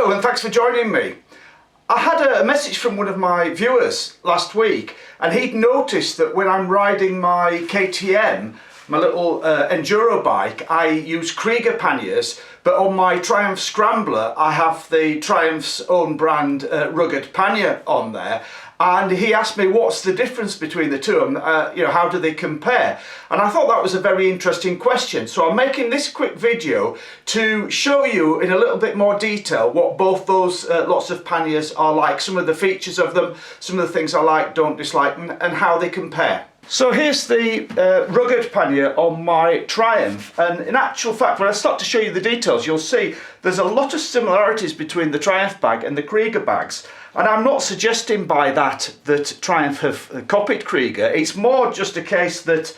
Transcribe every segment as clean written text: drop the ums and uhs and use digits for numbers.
Hello and thanks for joining me. I had a message from one of my viewers last week, and he'd noticed that when I'm riding my KTM, my little enduro bike, I use Kriega panniers, but on my Triumph Scrambler I have the Triumph's own brand rugged pannier on there. And he asked me what's the difference between the two, and how do they compare? And I thought that was a very interesting question. So I'm making this quick video to show you in a little bit more detail what both those lots of panniers are like, some of the features of them, some of the things I like, don't dislike, and how they compare. So here's the rugged pannier on my Triumph, and in actual fact when I start to show you the details you'll see there's a lot of similarities between the Triumph bag and the Kriega bags. And I'm not suggesting by that Triumph have copied Kriega. It's more just a case that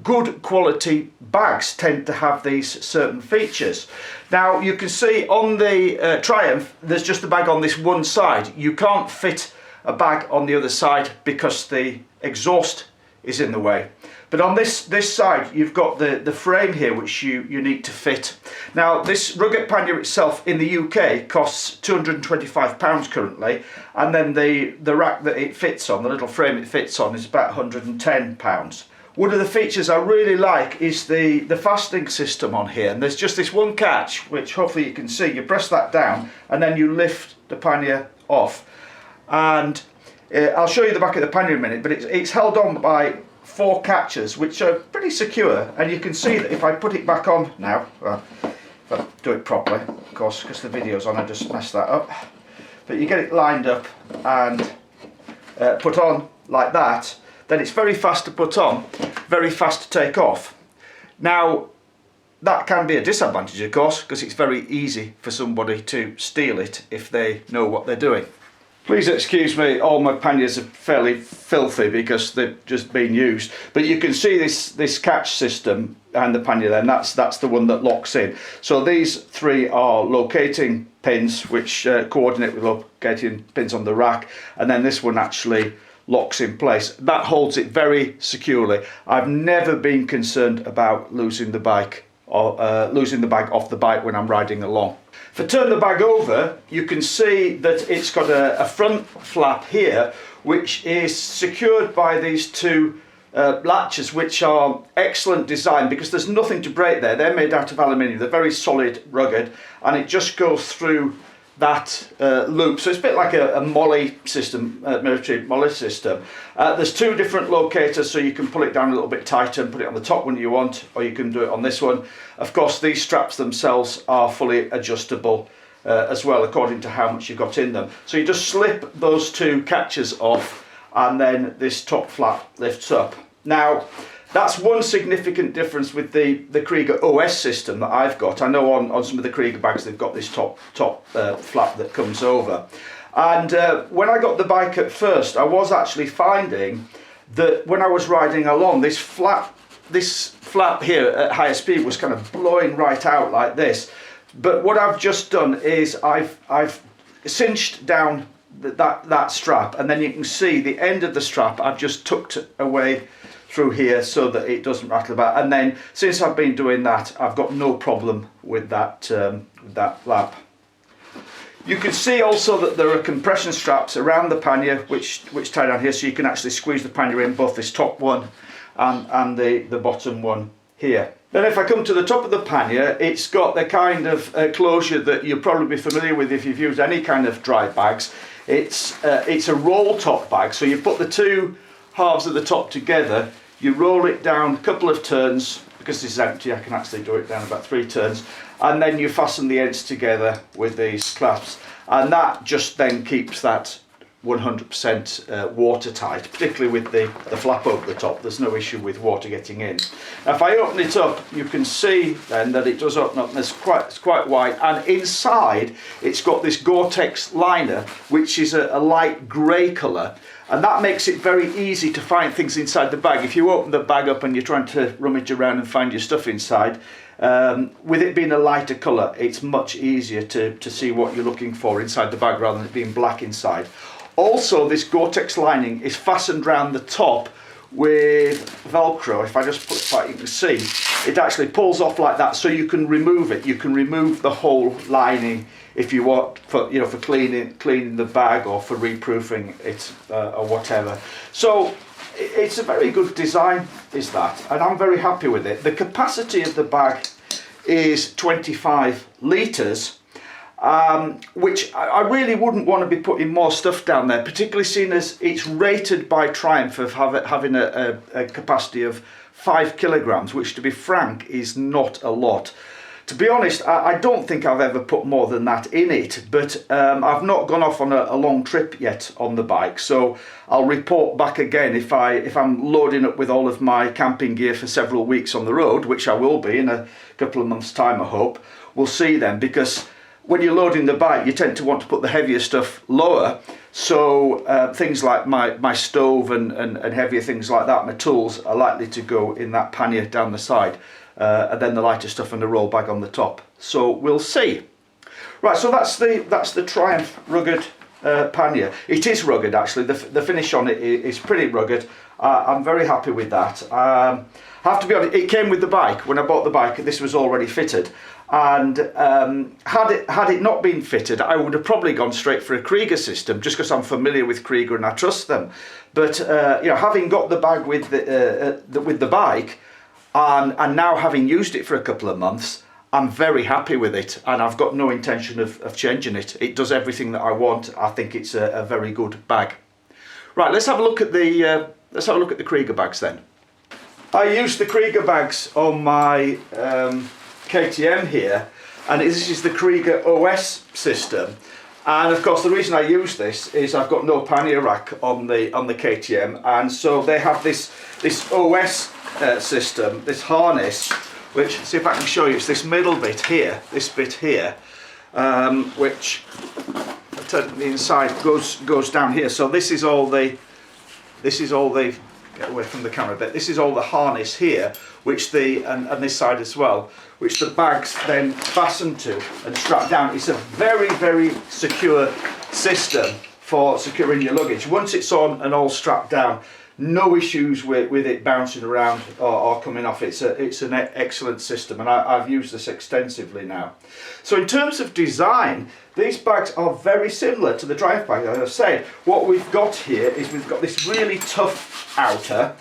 good quality bags tend to have these certain features. Now you can see on the Triumph there's just a bag on this one side. You can't fit a bag on the other side because the exhaust is in the way. But on this side you've got the frame here which you need to fit. Now this rugged pannier itself in the UK costs £225 currently, and then the rack that it fits on, the little frame it fits on, is about £110. One of the features I really like is the fastening system on here, and there's just this one catch which hopefully you can see. You press that down and then you lift the pannier off, and I'll show you the back of the pannier in a minute, but it's held on by 4 catches which are pretty secure, and you can see that if I put it back on now, if I do it properly, of course, because the video's on I just messed that up, but you get it lined up and put on like that, then it's very fast to put on, very fast to take off. Now that can be a disadvantage of course, because it's very easy for somebody to steal it if they know what they're doing. Please excuse me, all my panniers are fairly filthy because they've just been used, but you can see this catch system and the pannier there, and that's the one that locks in. So these 3 are locating pins which coordinate with locating pins on the rack, and then this one actually locks in place. That holds it very securely. I've never been concerned about losing the bike or losing the bag off the bike when I'm riding along. If I turn the bag over, you can see that it's got a front flap here which is secured by these 2 latches, which are excellent design because there's nothing to break there. They're made out of aluminium, they're very solid, rugged, and it just goes through that loop. So it's a bit like a molly system, military molly system. There's 2 different locators, so you can pull it down a little bit tighter and put it on the top one you want, or you can do it on this one. Of course these straps themselves are fully adjustable as well, according to how much you've got in them. So you just slip those 2 catches off and then this top flap lifts up. Now that's one significant difference with the Kriega OS system that I've got. I know on some of the Kriega bags they've got this top flap that comes over. And when I got the bike at first, I was actually finding that when I was riding along, this flap here at higher speed was kind of blowing right out like this. But what I've just done is I've cinched down that strap, and then you can see the end of the strap I've just tucked away through here so that it doesn't rattle about, and then since I've been doing that I've got no problem with that flap. You can see also that there are compression straps around the pannier which tie down here, so you can actually squeeze the pannier in, both this top one and the bottom one here. Then if I come to the top of the pannier, it's got the kind of closure that you'll probably be familiar with if you've used any kind of dry bags. It's a roll top bag, so you put the 2 halves of the top together, you roll it down a couple of turns. Because this is empty I can actually do it down about 3 turns, and then you fasten the ends together with these clasps, and that just then keeps that 100% watertight, particularly with the flap over the top. There's no issue with water getting in. Now if I open it up, you can see then that it does open up, and it's quite wide, and inside it's got this Gore-Tex liner which is a light grey colour, and that makes it very easy to find things inside the bag. If you open the bag up and you're trying to rummage around and find your stuff inside, with it being a lighter colour, it's much easier to see what you're looking for inside the bag rather than it being black inside. Also, this Gore-Tex lining is fastened around the top with Velcro. If I just put it back, you can see it actually pulls off like that, so you can remove it. You can remove the whole lining if you want, for for cleaning the bag or for reproofing it or whatever. So it's a very good design, is that, and I'm very happy with it. The capacity of the bag is 25 litres. Which I really wouldn't want to be putting more stuff down there, particularly seeing as it's rated by Triumph of having a capacity of 5 kilograms, which, to be frank, is not a lot. To be honest, I don't think I've ever put more than that in it, but I've not gone off on a long trip yet on the bike, so I'll report back again if I'm loading up with all of my camping gear for several weeks on the road, which I will be in a couple of months' time, I hope. We'll see then, because when you're loading the bike, you tend to want to put the heavier stuff lower, so things like my stove and heavier things like that, my tools, are likely to go in that pannier down the side, and then the lighter stuff and the roll bag on the top. So we'll see. Right, so that's the Triumph rugged pannier. It is rugged, actually. The finish on it is pretty rugged. I'm very happy with that. I have to be honest, it came with the bike. When I bought the bike, this was already fitted, and had it not been fitted, I would have probably gone straight for a Kriega system, just because I'm familiar with Kriega and I trust them. But having got the bag with the bike, and now having used it for a couple of months, I'm very happy with it, and I've got no intention of changing it. It does everything that I want. I think it's a very good bag. Right, let's have a look at the Kriega bags then. I used the Kriega bags on my KTM here, and this is the Kriega OS system. And of course, the reason I use this is I've got no pannier rack on the KTM, and so they have this OS system, this harness, which, see if I can show you, it's this middle bit here, this bit here, which the inside goes down here. So this is all the get away from the camera a bit. This is all the harness here, which and this side as well, which the bags then fasten to and strap down. It's a very, very secure system for securing your luggage. Once it's on and all strapped down, no issues with it bouncing around or coming off. It's an excellent system, and I've used this extensively now. So in terms of design, these bags are very similar to the Triumph bag. As I said, what we've got here is we've got this really tough outer.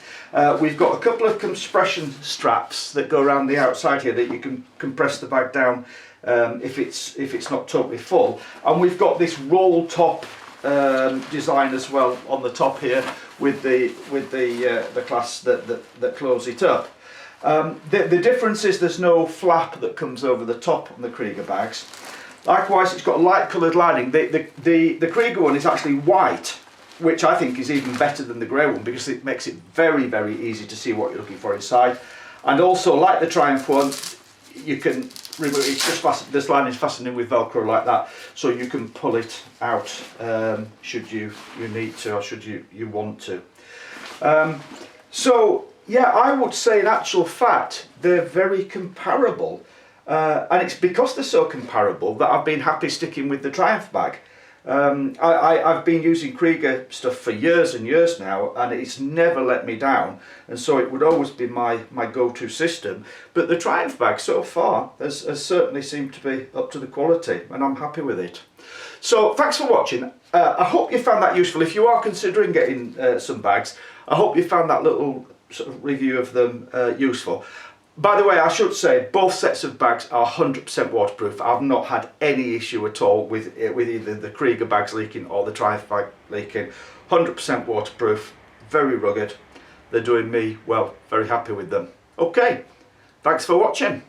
We've got a couple of compression straps that go around the outside here that you can compress the bag down if it's not totally full, and we've got this roll top design as well on the top here with the clasps that close it up. The difference is there's no flap that comes over the top on the Kriega bags. Likewise, it's got a light coloured lining. The Kriega one is actually white, which I think is even better than the grey one, because it makes it very, very easy to see what you're looking for inside. And also, like the Triumph one, you can remove it. It's just fastened, this line is fastened in with Velcro like that, so you can pull it out should you need to, or should you want to. So yeah, I would say in actual fact they're very comparable, and it's because they're so comparable that I've been happy sticking with the Triumph bag. I've been using Kriega stuff for years and years now, and it's never let me down, and so it would always be my go-to system. But the Triumph bag so far has certainly seemed to be up to the quality, and I'm happy with it. So thanks for watching. I hope you found that useful. If you are considering getting some bags, I hope you found that little sort of review of them useful. By the way, I should say both sets of bags are 100% waterproof. I've not had any issue at all with either the Kriega bags leaking or the Triumph bag leaking. 100% waterproof, very rugged. They're doing me well, very happy with them. Okay, thanks for watching.